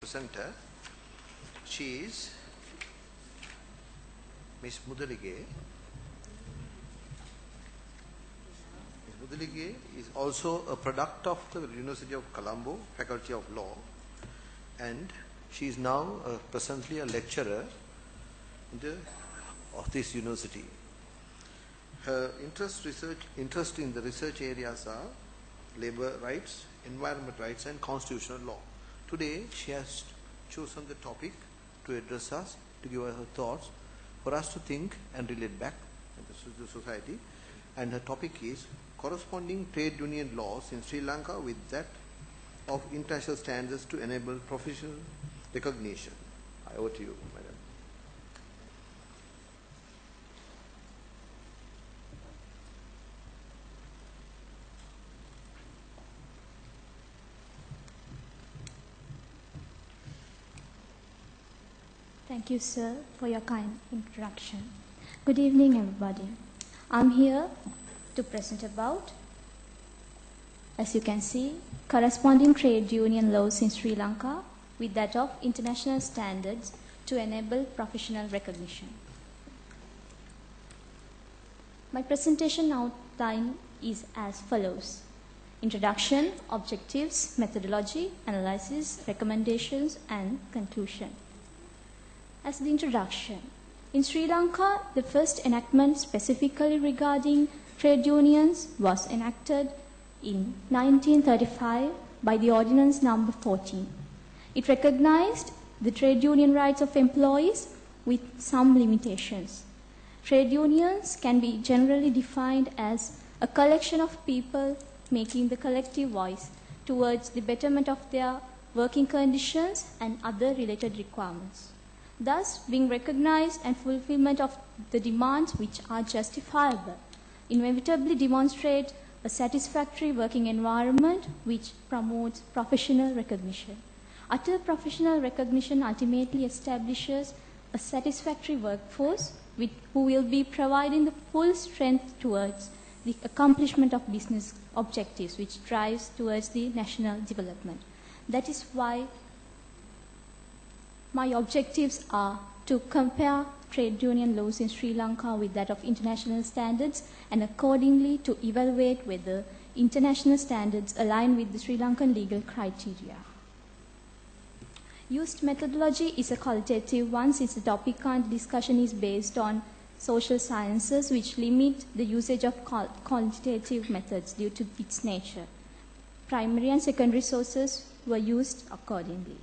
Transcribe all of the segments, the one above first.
presenter. She is Miss Mudalige. Miss Mudalige is also a product of the University of Colombo, Faculty of Law, and she is now presently a lecturer of this university. Her interest in the research areas are labor rights, environment rights, and constitutional law. Today, she has chosen the topic to address us, to give us her thoughts, for us to think and relate back to the society. And her topic is corresponding trade union laws in Sri Lanka with that of international standards to enable professional recognition. Over to you, madam. Thank you, sir, for your kind introduction. Good evening, everybody. I'm here to present about, as you can see, corresponding trade union laws in Sri Lanka with that of international standards to enable professional recognition. My presentation outline is as follows: introduction, objectives, methodology, analysis, recommendations, and conclusion. As the introduction, in Sri Lanka, the first enactment specifically regarding trade unions was enacted in 1935 by the Ordinance Number 14. It recognized the trade union rights of employees with some limitations. Trade unions can be generally defined as a collection of people making the collective voice towards the betterment of their working conditions and other related requirements, thus being recognized and fulfillment of the demands which are justifiable, inevitably demonstrate a satisfactory working environment which promotes professional recognition. Utter professional recognition ultimately establishes a satisfactory workforce who will be providing the full strength towards the accomplishment of business objectives, which drives towards the national development. That is why my objectives are to compare trade union laws in Sri Lanka with that of international standards, and accordingly to evaluate whether international standards align with the Sri Lankan legal criteria. Used methodology is a qualitative one, since the topic and discussion is based on social sciences, which limit the usage of quantitative methods due to its nature. Primary and secondary sources were used accordingly.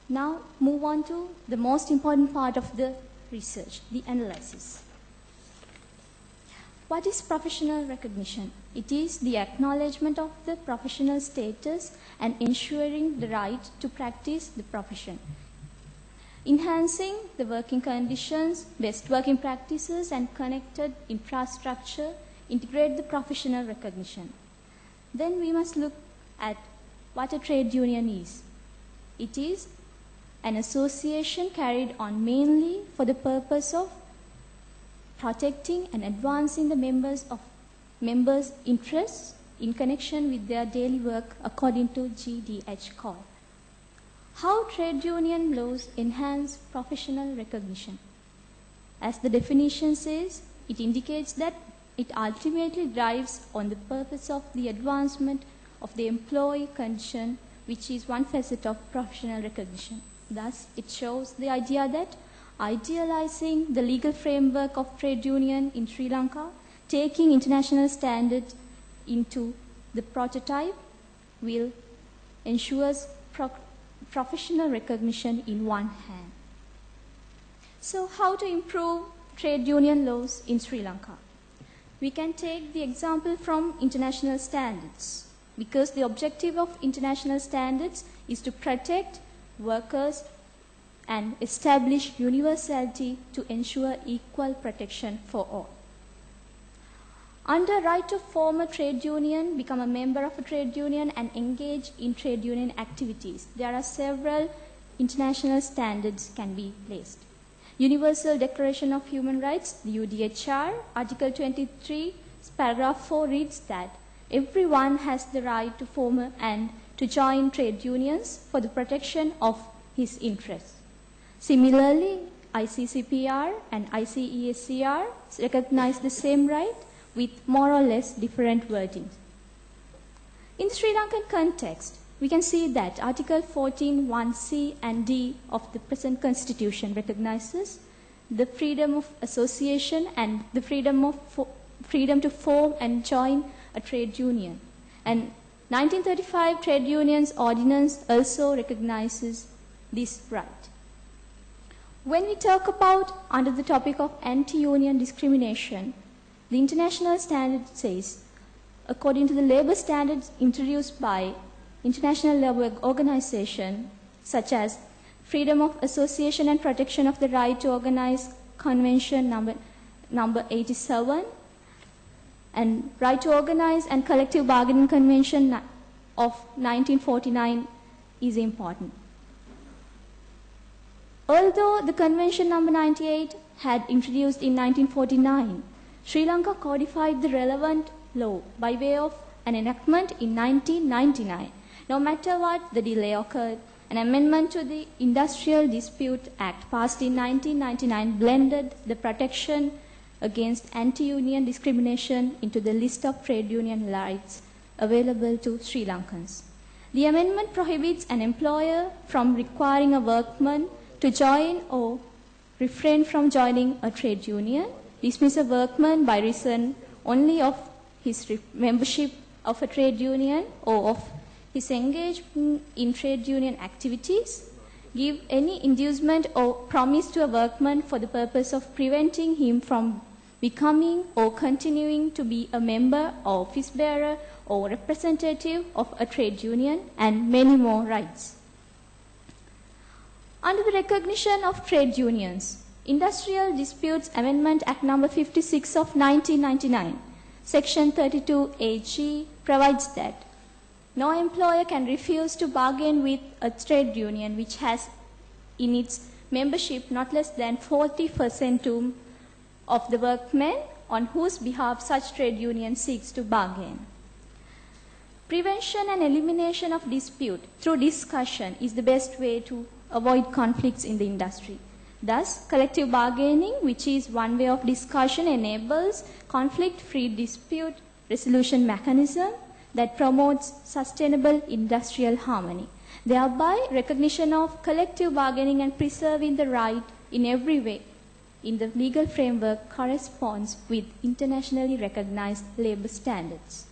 Now move on to the most important part of the research, the analysis. What is professional recognition? It is the acknowledgement of the professional status and ensuring the right to practice the profession, enhancing the working conditions, best working practices, and connected infrastructure integrate the professional recognition. Then we must look at what a trade union is. It is an association carried on mainly for the purpose of protecting and advancing the members' interests in connection with their daily work according to GDH code. How trade union laws enhance professional recognition? As the definition says, it indicates that it ultimately drives on the purpose of the advancement of the employee condition, which is one facet of professional recognition. Thus, it shows the idea that idealizing the legal framework of trade union in Sri Lanka, taking international standards into the prototype, will ensure professional recognition in one hand. So, how to improve trade union laws in Sri Lanka? We can take the example from international standards, because the objective of international standards is to protect workers and establish universality to ensure equal protection for all. Under right to form a trade union, become a member of a trade union, and engage in trade union activities, there are several international standards can be placed. Universal Declaration of Human Rights, the UDHR, Article 23, paragraph 4 reads that everyone has the right to form and to join trade unions for the protection of his interests. Similarly, ICCPR and ICESCR recognize the same right with more or less different wordings. In the Sri Lankan context, we can see that Article 14(1)(c) and (d) of the present constitution recognizes the freedom of association and the freedom to form and join a trade union. And 1935 Trade Unions Ordinance also recognizes this right. When we talk about under the topic of anti-union discrimination, the international standard says, according to the labor standards introduced by International Labour Organization, such as Freedom of Association and Protection of the Right to Organize Convention number 87, and Right to Organize and Collective Bargaining Convention of 1949 is important. Although the Convention number 98 had introduced in 1949, Sri Lanka codified the relevant law by way of an enactment in 1999. No matter what the delay occurred, an amendment to the Industrial Dispute Act passed in 1999 blended the protection against anti-union discrimination into the list of trade union rights available to Sri Lankans. The amendment prohibits an employer from requiring a workman to join or refrain from joining a trade union, dismiss a workman by reason only of his membership of a trade union or of his engagement in trade union activities, give any inducement or promise to a workman for the purpose of preventing him from becoming or continuing to be a member or office bearer or representative of a trade union, and many more rights. Under the recognition of trade unions, Industrial Disputes Amendment Act No. 56 of 1999, Section 32AG provides that no employer can refuse to bargain with a trade union which has in its membership not less than 40% of the workmen on whose behalf such trade union seeks to bargain. Prevention and elimination of dispute through discussion is the best way to avoid conflicts in the industry. Thus, collective bargaining, which is one way of discussion, enables conflict-free dispute resolution mechanism that promotes sustainable industrial harmony. Thereby, recognition of collective bargaining and preserving the right in every way in the legal framework corresponds with internationally recognized labor standards.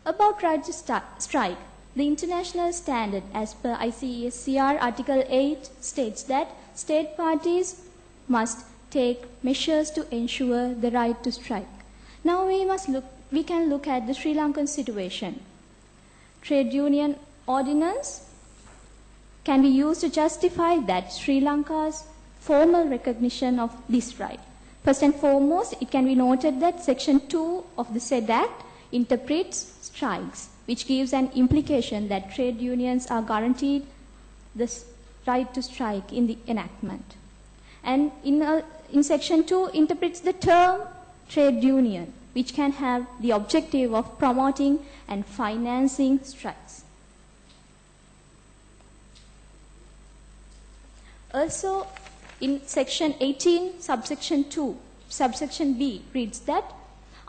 About right to strike, the international standard as per ICESCR Article 8 states that state parties must take measures to ensure the right to strike. Now we can look at the Sri Lankan situation. Trade union ordinance can be used to justify that Sri Lanka's formal recognition of this right. First and foremost, it can be noted that Section 2 of the said Act interprets strikes, which gives an implication that trade unions are guaranteed the right to strike in the enactment. And in Section 2 interprets the term trade union, which can have the objective of promoting and financing strikes. Also, in Section 18, subsection 2, subsection B reads that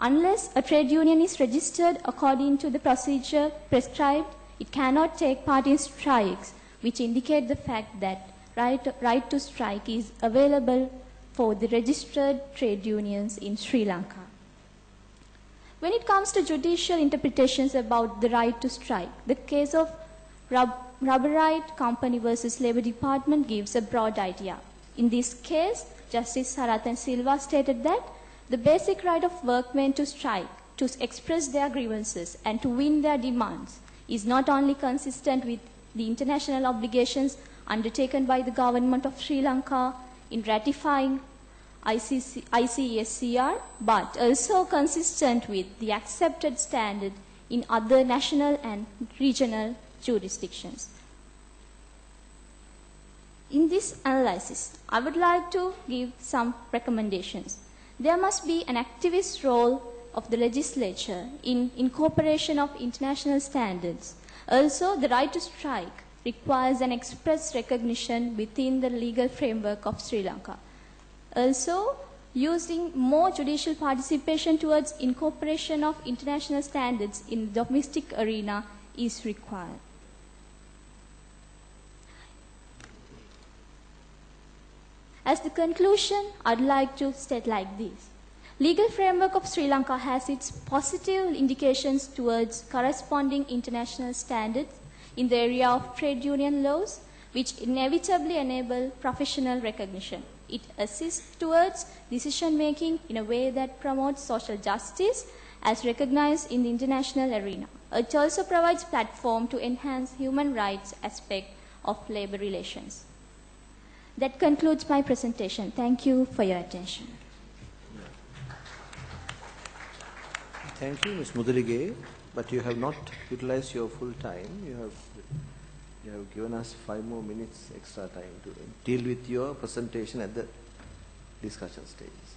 unless a trade union is registered according to the procedure prescribed, it cannot take part in strikes, which indicate the fact that right to strike is available for the registered trade unions in Sri Lanka. When it comes to judicial interpretations about the right to strike, the case of Rubberite Company versus Labour Department gives a broad idea. In this case, Justice Sarathan Silva stated that the basic right of workmen to strike, to express their grievances and to win their demands is not only consistent with the international obligations undertaken by the government of Sri Lanka in ratifying ICESCR, but also consistent with the accepted standard in other national and regional jurisdictions. In this analysis, I would like to give some recommendations. There must be an activist role of the legislature in incorporation of international standards Also, the right to strike requires an express recognition within the legal framework of Sri Lanka. Also, using more judicial participation towards incorporation of international standards in the domestic arena is required. As the conclusion, I'd like to state like this. Legal framework of Sri Lanka has its positive indications towards corresponding international standards in the area of trade union laws, which inevitably enable professional recognition. It assists towards decision-making in a way that promotes social justice as recognized in the international arena. It also provides platform to enhance human rights aspect of labor relations. That concludes my presentation. Thank you for your attention. Thank you, Ms. Mudalige, but you have not utilized your full time. You have given us 5 more minutes extra time to deal with your presentation at the discussion stages.